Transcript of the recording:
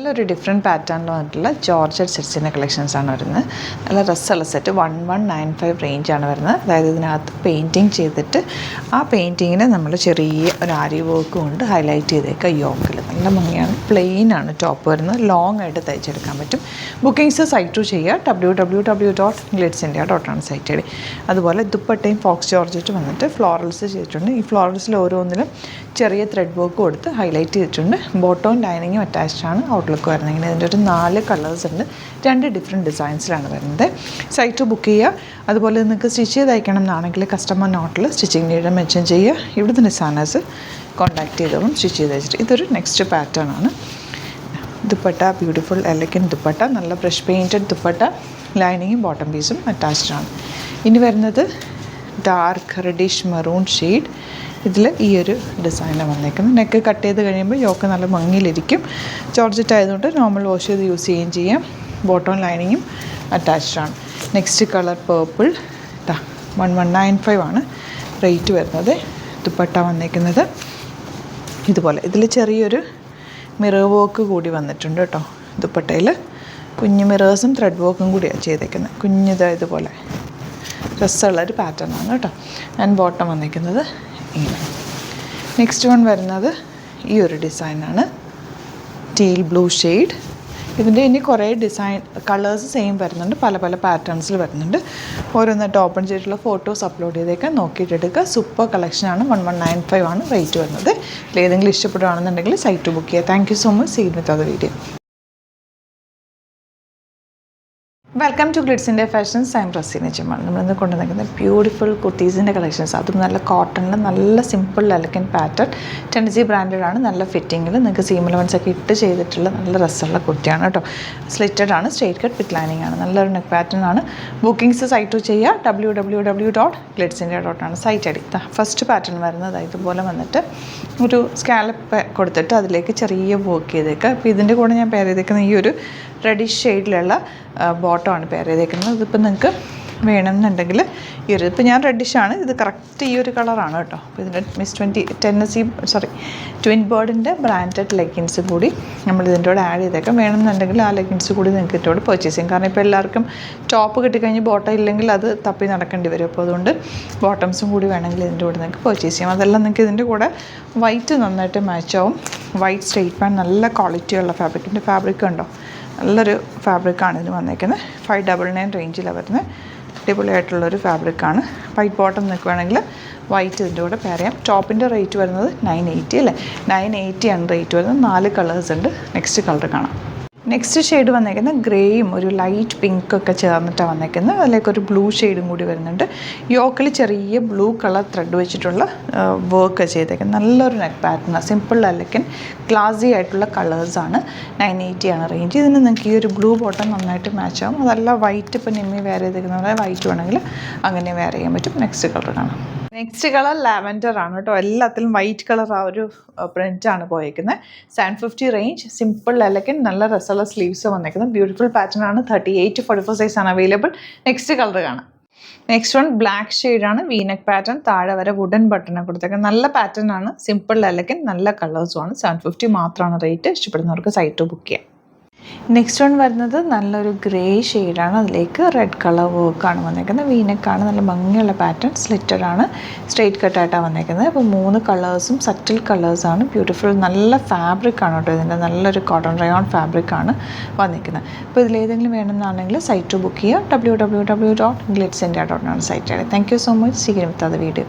നല്ലൊരു ഡിഫറെൻറ്റ് പാറ്റേണിൽ വന്നിട്ടുള്ള ജോർജറ്റ് സെറ്റ്സിൻ്റെ കളക്ഷൻസാണ് വരുന്നത്. നല്ല രസമുള്ള സെറ്റ് 1195 റേഞ്ചാണ് വരുന്നത്. അതായത് ഇതിനകത്ത് പെയിൻറ്റിങ് ചെയ്തിട്ട് ആ പെയിൻറ്റിങ്ങിന് നമ്മൾ ചെറിയ ഒരു ആരി വർക്ക് കൊണ്ട് ഹൈലൈറ്റ് ചെയ്തേക്കുക. യോക്കിൽ നല്ല ഭംഗിയാണ്. പ്ലെയിൻ ആണ് ടോപ്പ് വരുന്നത്. ലോങ് ആയിട്ട് തയ്ച്ചെടുക്കാൻ പറ്റും. ബുക്കിംഗ്സ് സൈറ്റ് ടു ചെയ്യുക www.glitzindia.com സൈറ്റ് ഐ ഡി. അതുപോലെ ദുപ്പട്ടയും ഫോക്സ് ജോർജറ്റ് വന്നിട്ട് ഫ്ലോറൽസ് ചെയ്തിട്ടുണ്ട്. ഈ ഫ്ലോറൽസിൽ ഓരോന്നിലും ചെറിയ ത്രെഡ് വർക്ക് കൊടുത്ത് ഹൈലൈറ്റ് ചെയ്തിട്ടുണ്ട്. ബോട്ടവും ലൈനിങ്ങും അറ്റാച്ച്ഡ് ആണ്. ഔട്ട്ലുക്ക് വരുന്നത് ഇങ്ങനെ. ഇതിൻ്റെ ഒരു 4 കളേഴ്സ് ഉണ്ട്. 2 ഡിഫറെൻറ്റ് ഡിസൈൻസിലാണ് വരുന്നത്. സൈറ്റ് ബുക്ക് ചെയ്യുക. അതുപോലെ നിങ്ങൾക്ക് സ്റ്റിച്ച് ചെയ്ത് അയക്കണം എന്നാണെങ്കിൽ കസ്റ്റമർ നോട്ടിൽ സ്റ്റിച്ചിങ് നീഡ് മെൻഷൻ ചെയ്യുക. ഇവിടുത്തെ ഡിസൈനേഴ്സ് കോൺടാക്ട് ചെയ്തതും സ്റ്റിച്ച് ചെയ്ത് വെച്ചിട്ട്. ഇതൊരു നെക്സ്റ്റ് പാറ്റേൺ ആണ്. ദുപ്പട്ട ബ്യൂട്ടിഫുൾ എലഗൻറ്റ് ദുപ്പട്ട, നല്ല ബ്രഷ് പെയിൻറ്റഡ് ദുപ്പട്ട, ലൈനിങ്ങും ബോട്ടം പീസും അറ്റാച്ച്ഡ് ആണ്. ഇനി വരുന്നത് ഡാർക്ക് റെഡിഷ് മെറൂൺ ഷെയ്ഡ്. ഇതിൽ ഈ ഒരു ഡിസൈനാണ് വന്നേക്കുന്നത്. നെക്ക് കട്ട് ചെയ്ത് കഴിയുമ്പോൾ യോക്ക് നല്ല ഭംഗിയിലിരിക്കും. ജോർജറ്റ് ആയതുകൊണ്ട് നോർമൽ വാഷ് ചെയ്ത് യൂസ് ചെയ്യുകയും ചെയ്യാം. ബോട്ടം ലൈനിങ്ങും അറ്റാച്ച്ഡ് ആണ്. Next colour purple. 1195 ആണ് റേറ്റ് വരുന്നത്. ദുപ്പട്ട വന്നേക്കുന്നത് ഇതുപോലെ. ഇതിൽ ചെറിയൊരു മിറർ വർക്ക് കൂടി വന്നിട്ടുണ്ട് കേട്ടോ. ദുപ്പട്ടയിൽ കുഞ്ഞു മിറേഴ്സും ത്രെഡ് വർക്കും കൂടിയാണ് ചെയ്തേക്കുന്നത്. കുഞ്ഞിത് ഇതുപോലെ രസമുള്ളൊരു പാറ്റേൺ ആണ് കേട്ടോ. ആൻഡ് ബോട്ടം വന്നിരിക്കുന്നത് ഇങ്ങനെ. നെക്സ്റ്റ് വൺ വരുന്നത് ഈ ഒരു ഡിസൈനാണ്. Teal blue shade. ഇതിൻ്റെ ഇനി കുറേ ഡിസൈൻ കളേഴ്സ് സെയിം വരുന്നുണ്ട്. പല പല പാറ്റേൺസിൽ വരുന്നുണ്ട്. ഓരോന്നായിട്ട് ഓപ്പൺ ചെയ്തിട്ടുള്ള ഫോട്ടോസ് അപ്ലോഡ് ചെയ്തേക്കാം. നോക്കിയിട്ട് എടുക്കുക. സൂപ്പർ കളക്ഷനാണ്. 1195 ആണ് റേറ്റ് വരുന്നത്. ഏതെങ്കിലും ഇഷ്ടപ്പെടുകയാണെന്നുണ്ടെങ്കിൽ സൈറ്റ് ബുക്ക് ചെയ്യുക. Thank you so much. See with other video. Welcome to ഗ്ലിറ്റ്സിൻ്റെ fashions. I'm Raseena Jamal. നമ്മളിന്ന് കൊണ്ടുവന്നിരിക്കുന്നത് ബ്യൂട്ടിഫുൾ കുർത്തീസിൻ്റെ കളക്ഷൻസ്. അതും നല്ല കോട്ടണിൽ നല്ല സിമ്പിൾ എലഗൻറ്റ് പാറ്റേൺ. ടെൻസി ബ്രാൻഡാണ്. നല്ല ഫിറ്റിങ്ങിൽ നിങ്ങൾക്ക് സീം എലവൻസൊക്കെ ഇട്ട് ചെയ്തിട്ടുള്ള നല്ല രസമുള്ള കുർത്തിയാണ് കേട്ടോ. സ്ലിറ്റഡ് ആണ്. സ്ട്രേറ്റ് കട്ട് വിത്ത് ലൈനിങ് ആണ്. നല്ലൊരു നെക്ക് പാറ്റേൺ ആണ്. ബുക്കിംഗ്സ് സൈറ്റ് ടു ചെയ്യുക www.glitzindia.com site I D. First pattern വരുന്നത് ഇതുപോലെ വന്നിട്ട് ഒരു സ്കാലപ്പ് കൊടുത്തിട്ട് അതിലേക്ക് ചെറിയ വർക്ക് ചെയ്തേക്കുക. അപ്പോൾ ഇതിൻ്റെ കൂടെ ഞാൻ പെയർ ചെയ്തേക്കുന്ന ഈ ഒരു റെഡിഷ് ഷെയ്ഡിലുള്ള ബോട്ടമാണ് പെയർ ചെയ്തേക്കുന്നത്. ഇതിപ്പോൾ നിങ്ങൾക്ക് വേണമെന്നുണ്ടെങ്കിൽ ഈ ഒരു ഇപ്പോൾ ഞാൻ റെഡിഷാണ്. ഇത് കറക്റ്റ് ഈ ഒരു കളറാണ് കേട്ടോ. അപ്പോൾ ഇതിൻ്റെ ട്വിൻ ബേർഡിൻ്റെ ബ്രാൻഡഡ് ലെഗിൻസ് കൂടി നമ്മൾ ഇതിൻ്റെ കൂടെ ആഡ് ചെയ്തേക്കാം. വേണമെന്നുണ്ടെങ്കിൽ ആ ലെഗിൻസ് കൂടി നിങ്ങൾക്ക് ഇതിൻ്റെ പർച്ചേസ് ചെയ്യും. കാരണം ഇപ്പോൾ എല്ലാവർക്കും ടോപ്പ് കിട്ടിക്കഴിഞ്ഞ് ബോട്ടം ഇല്ലെങ്കിൽ അത് തപ്പി നടക്കേണ്ടി വരും. അപ്പോൾ അതുകൊണ്ട് ബോട്ടംസും കൂടി വേണമെങ്കിൽ ഇതിൻ്റെ കൂടെ നിങ്ങൾക്ക് പർച്ചേസ് ചെയ്യാം. അതെല്ലാം നിങ്ങൾക്ക് ഇതിൻ്റെ കൂടെ വൈറ്റ് നന്നായിട്ട് മാച്ചാവും. വൈറ്റ് സ്ട്രെയിറ്റ് പാൻറ് നല്ല ക്വാളിറ്റിയുള്ള ഫാബ്രിക്കിൻ്റെ ഫാബ്രിക് ഉണ്ടോ. നല്ലൊരു ഫാബ്രിക്കാണ് ഇതിന് വന്നേക്കുന്നത്. 599 റേഞ്ചിലാണ് വരുന്നത്. അടിപൊളിയായിട്ടുള്ളൊരു ഫാബ്രിക്കാണ്. വൈറ്റ് ബോട്ടം നിൽക്കുകയാണെങ്കിൽ വൈറ്റ് ഇതിൻ്റെ കൂടെ പെയർ ചെയ്യാം. ടോപ്പിൻ്റെ റേറ്റ് വരുന്നത് 980 അല്ലേ. 980 ആണ് റേറ്റ് വരുന്നത്. 4 കളേഴ്സ് ഉണ്ട്. നെക്സ്റ്റ് കളർ കാണാം. നെക്സ്റ്റ് ഷെയ്ഡ് വന്നേക്കുന്നത് ഗ്രേയും ഒരു ലൈറ്റ് പിങ്കൊക്കെ ചേർന്നിട്ടാണ് വന്നേക്കുന്നത്. അതിലേക്കൊരു ബ്ലൂ ഷെയ്ഡും കൂടി വരുന്നുണ്ട്. യോക്കിൽ ചെറിയ ബ്ലൂ കളർ ത്രെഡ് വെച്ചിട്ടുള്ള വർക്ക് ചെയ്തേക്കുന്നത്. നല്ലൊരു നെക്ക് പാറ്റേൺ. സിമ്പിൾ അല്ലെങ്കിൽ ക്ലാസി ആയിട്ടുള്ള കളേഴ്സാണ്. 980 ആണ് റേഞ്ച്. ഇതിന് നിങ്ങൾക്ക് ഈ ഒരു ബ്ലൂ ബോട്ടം നന്നായിട്ട് മാച്ച് ആവും. അതല്ല വൈറ്റ് ഇപ്പോൾ നിമ്മി വെയർ ചെയ്തേക്കുന്നത് വൈറ്റ് വേണമെങ്കിൽ അങ്ങനെ വെയർ ചെയ്യാൻ പറ്റും. നെക്സ്റ്റ് കളർ കാണാം. നെക്സ്റ്റ് കളർ ലാവൻഡർ ആണ് കേട്ടോ. എല്ലാത്തിലും വൈറ്റ് കളർ ആ ഒരു പ്രിൻ്റാണ് പോയേക്കുന്നത്. 750 റേഞ്ച്. സിമ്പിൾ എലഗൻറ്റ് നല്ല രസമുള്ള സ്ലീവ്സ് വന്നേക്കുന്നത്. ബ്യൂട്ടിഫുൾ പാറ്റേൺ ആണ്. 38 to 44 സൈസ് ആണ് അവൈലബിൾ. നെക്സ്റ്റ് കളർ കാണാം. നെക്സ്റ്റ് വൺ ബ്ലാക്ക് ഷെയ്ഡാണ്. V-neck pattern. താഴെ വരെ വുഡൻ ബട്ടൺ കൊടുത്തേക്കുന്നത്. നല്ല പാറ്റേൺ ആണ്. സിമ്പിൾ എലഗൻറ്റ് നല്ല കളേഴ്സും ആണ്. 750 മാത്രമാണ് റേറ്റ്. ഇഷ്ടപ്പെടുന്നവർക്ക് സൈറ്റ് ബുക്ക് ചെയ്യാം. നെക്സ്റ്റ് വൺ വരുന്നത് നല്ലൊരു ഗ്രേ ഷെയ്ഡാണ്. അതിലേക്ക് റെഡ് കളർ വർക്കാണ് വന്നേക്കുന്നത്. വീനെക്കാണ്. നല്ല ഭംഗിയുള്ള പാറ്റേൺ. സ്ലിറ്റഡ് ആണ്. സ്ട്രെയിറ്റ് കട്ടായിട്ടാണ് വന്നേക്കുന്നത്. അപ്പോൾ 3 കളേഴ്സും സറ്റിൽ കളേഴ്സാണ്. ബ്യൂട്ടിഫുൾ നല്ല ഫാബ്രിക്കാണ് കേട്ടോ. ഇതിൻ്റെ നല്ലൊരു കോട്ടൺ റയോൺ ഫാബ്രിക്കാണ് വന്നിരിക്കുന്നത്. അപ്പോൾ ഇതിലേതെങ്കിലും വേണമെന്നാണെങ്കിൽ സൈറ്റ് ബുക്ക് ചെയ്യുക www.glitzindia.com site. Thank you so much. See with the video.